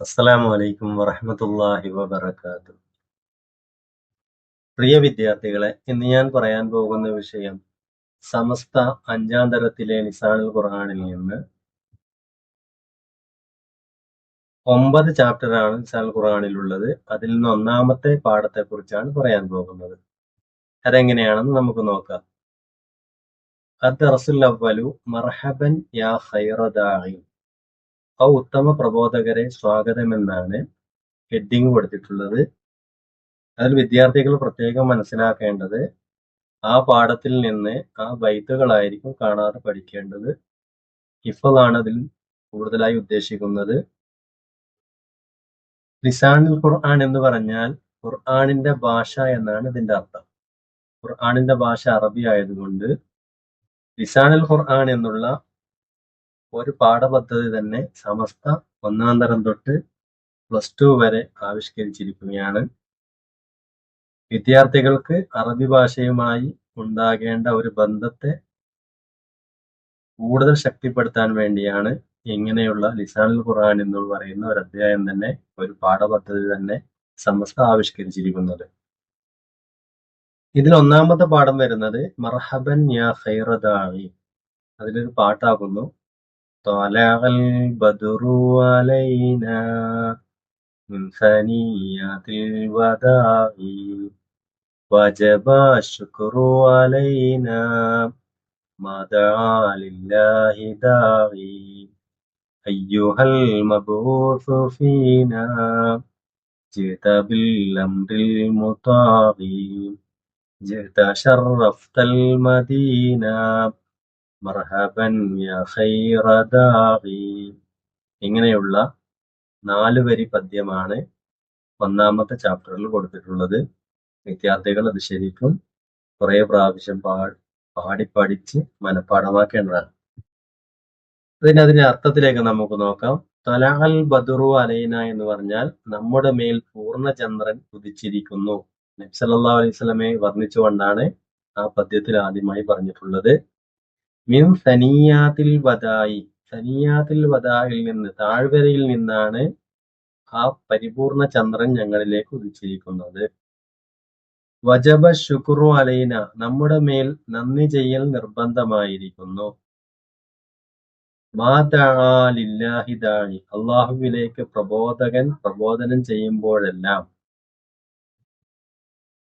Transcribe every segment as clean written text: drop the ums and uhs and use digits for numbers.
അസ്സലാമു അലൈക്കും വറഹ്മത്തുള്ളാഹി വബറകാതുഹു. പ്രിയ വിദ്യാർത്ഥികളെ, ഇന്ന് ഞാൻ പറയാൻ പോകുന്ന വിഷയം സമസ്ത 5-ാം തരത്തിലെ ലിസാനുൽ ഖുർആനിൽ നിന്ന് 9 ചാപ്റ്ററാണ് ലിസാനുൽ ഖുർആനിലുള്ളത്. അതിൽ നിന്ന് 1-ാമത്തെ പാഠത്തെക്കുറിച്ചാണ് പറയാൻ പോകുന്നത്. അതെങ്ങനെയാണെന്ന് നമുക്ക് നോക്കാം. അദ്ദർസുൽ അവ്വലു മർഹബൻ യാ ഖൈറ ദാഇ. ഉത്തമ പ്രബോധകരെ സ്വാഗതമെന്നാണ് ഹെഡിങ് കൊടുത്തിട്ടുള്ളത്. അതിൽ വിദ്യാർത്ഥികൾ പ്രത്യേകം മനസ്സിലാക്കേണ്ടത് ആ പാഠത്തിൽ നിന്ന് ആ ബൈത്തുകളായിരിക്കും കാണാതെ പഠിക്കേണ്ടത്. ഹിഫ്ളാണ് അതിൽ കൂടുതലായി ഉദ്ദേശിക്കുന്നത്. ലിസാനുൽ ഖുർആൻ എന്ന് പറഞ്ഞാൽ ഖുർആനിന്റെ ഭാഷ എന്നാണ് ഇതിന്റെ അർത്ഥം. ഖുർആനിന്റെ ഭാഷ അറബി ആയതുകൊണ്ട് ലിസാനുൽ ഖുർആൻ എന്നുള്ള ഒരു പാഠപദ്ധതി തന്നെ സമസ്ത 1-ാം തരം തൊട്ട് +2 വരെ ആവിഷ്കരിച്ചിരിക്കുകയാണ്. വിദ്യാർത്ഥികൾക്ക് അറബി ഭാഷയുമായി ഉണ്ടാകേണ്ട ഒരു ബന്ധത്തെ കൂടുതൽ ശക്തിപ്പെടുത്താൻ വേണ്ടിയാണ് ഇങ്ങനെയുള്ള ലിസാനുൽ ഖുർആൻ എന്ന് പറയുന്ന ഒരു അധ്യായം തന്നെ, ഒരു പാഠപദ്ധതി തന്നെ സമസ്ത ആവിഷ്കരിച്ചിരിക്കുന്നത്. ഇതിൽ 1-ാമത്തെ പാഠം വരുന്നത് മർഹബൻ യാ ഖൈറ ദാഇ. അതിലൊരു പാട്ടാകുന്നു ത്വലഅൽ ബദ്റു അലൈനാ മിൻ സനിയാതിൽ വദാഇ വജബ ശുക്റു അലൈനാ മദആ ലില്ലാഹി ദാഇ അയ്യുഹൽ മബ്ഊസ് ഫീനാ ജിത ബിൽ അംറിൽ മുതാഇ ജിത ശറഫ്തൽ മദീന മർഹബൻ യാ ഖൈറ ദാഇ. ഇങ്ങനെയുള്ള 4 വരി പദ്യമാണ് 1-ാമത്തെ ചാപ്റ്ററിൽ കൊടുത്തിട്ടുള്ളത്. വിദ്യാർത്ഥികൾ അത് ശരിക്കും കുറെ പ്രാവശ്യം പാടി പഠിച്ച് മനഃപ്പാഠമാക്കേണ്ടതാണ്. അതിന്റെ അർത്ഥത്തിലേക്ക് നമുക്ക് നോക്കാം. ത്വലഅൽ ബദ്റു അലൈന എന്ന് പറഞ്ഞാൽ നമ്മുടെ മേൽ പൂർണ്ണചന്ദ്രൻ ഉദിച്ചിരിക്കുന്നു. നബി സല്ലല്ലാഹു അലൈഹി വസല്ലമയെ വർണ്ണിച്ചുകൊണ്ടാണ് ആ പദ്യത്തിൽ ആദ്യമായി പറഞ്ഞിട്ടുള്ളത്. മിൻ സനിയാതിൽ വദാഇ. സനിയാതിൽ വദാഇൽ നിന്ന്, താഴ്വരയിൽ നിന്നാണ് ആ പരിപൂർണ ചന്ദ്രൻ ഞങ്ങളിലേക്ക് ഉദിച്ചിരിക്കുന്നത്. വജബ ശുക്റു അലൈന, നമ്മുടെ മേൽ നന്ദി ചെയ്യൽ നിർബന്ധമായിരിക്കുന്നു. മാ ദഅാ ലില്ലാഹി ദാഇ, അല്ലാഹുവിലേക്ക് പ്രബോധകൻ പ്രബോധനം ചെയ്യുമ്പോഴെല്ലാം.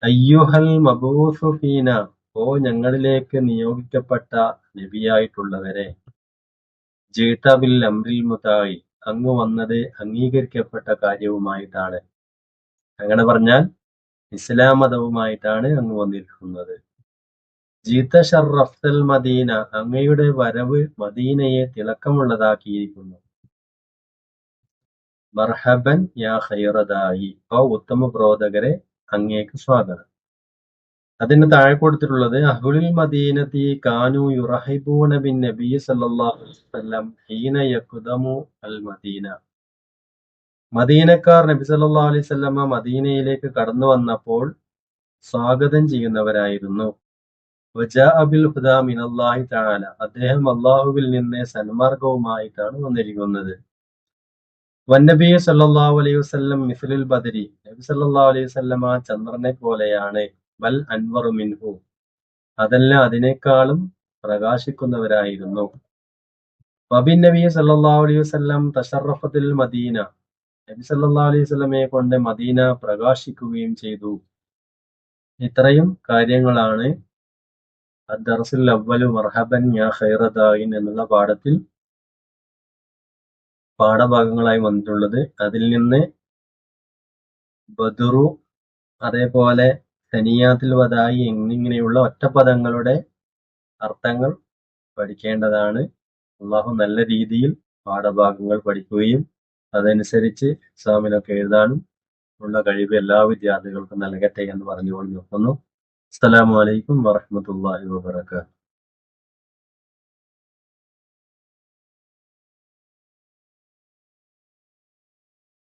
അയ്യുഹൽ മബ്ഊസു ഫീന, ഞങ്ങളിലേക്ക് നിയോഗിക്കപ്പെട്ട നബിയായിട്ടുള്ളവരെ. ജിത ബിൽ അംറിൽ മുതാഇ, അങ്ങ് വന്നത് അംഗീകരിക്കപ്പെട്ട കാര്യവുമായിട്ടാണ്. അങ്ങനെ പറഞ്ഞാൽ ഇസ്ലാം മതവുമായിട്ടാണ് അങ്ങ് വന്നിരിക്കുന്നത്. ജിത ശറഫ്തൽ മദീന, അങ്ങയുടെ വരവ് മദീനയെ തിളക്കമുള്ളതാക്കിയിരിക്കുന്നു. മർഹബൻ യാ ഖൈറ ദാഇ, ഉത്തമ പ്രബോധകരെ അങ്ങേക്ക് സ്വാഗതം. അതിന് താഴെ കൊടുത്തിട്ടുള്ളത് അഹ്ലുൽ മദീനത്തി കാനു യുറഹിബൂന ബിൻ നബി സല്ലല്ലാഹു അലൈഹി വസല്ലം ഹീന യഖ്ദമു അൽ മദീന. മദീനക്കാർ നബി സല്ലല്ലാഹു അലൈഹി വസല്ലമ മദീനയിലേക്ക് കടന്നു വന്നപ്പോൾ സ്വാഗതം ചെയ്യുന്നവരായിരുന്നു. വജാഅ ബിൽ ഹുദാ മിനല്ലാഹി തആല, അദ്ദേഹം അല്ലാഹുവിൽ നിന്ന് സന്മാർഗവുമായിട്ടാണ് വന്നിരിക്കുന്നത്. വന്നബി സല്ലല്ലാഹു അലൈഹി വസല്ലം മിസ്ലുൽ ബദരി, നബി സല്ലല്ലാഹു അലൈഹി വസല്ലമ ചന്ദ്രനെ പോലെയാണ്. ബൽ അൻവറു മിൻഹു, അതല്ല അതിനേക്കാളും പ്രകാശിക്കുന്നവരായിരുന്നു. വബിൻ നബി സല്ലല്ലാഹു അലൈഹി വസല്ലം തശറഫത്തിൽ മദീന, നബി സല്ലല്ലാഹു അലൈഹി വസല്ലമയെ കൊണ്ട് മദീന പ്രകാശിക്കുകയും ചെയ്തു. ഇത്രയും കാര്യങ്ങളാണ് അദ്ദർസുൽ അവ്വലു മർഹബൻ യാ ഖൈറ ദാഇൻ എന്നുള്ള പാഠത്തിൽ പാഠഭാഗങ്ങളായി വന്നിട്ടുള്ളത്. അതിൽ നിന്ന് ബദറു, അതേപോലെ സനിയാത്തിൽ വദായി എന്നിങ്ങനെയുള്ള ഒറ്റപ്പദങ്ങളുടെ അർത്ഥങ്ങൾ പഠിക്കേണ്ടതാണ്. അല്ലാഹു നല്ല രീതിയിൽ പാഠഭാഗങ്ങൾ പഠിക്കുകയും അതനുസരിച്ച് എക്സാമിനൊക്കെ എഴുതാനും ഉള്ള കഴിവ് എല്ലാ വിദ്യാർത്ഥികൾക്കും നൽകട്ടെ എന്ന് പറഞ്ഞുകൊണ്ട് നിർത്തുന്നു. അസ്സലാമു അലൈക്കും വറഹ്മത്തുള്ളാഹി വബറകാതുഹു.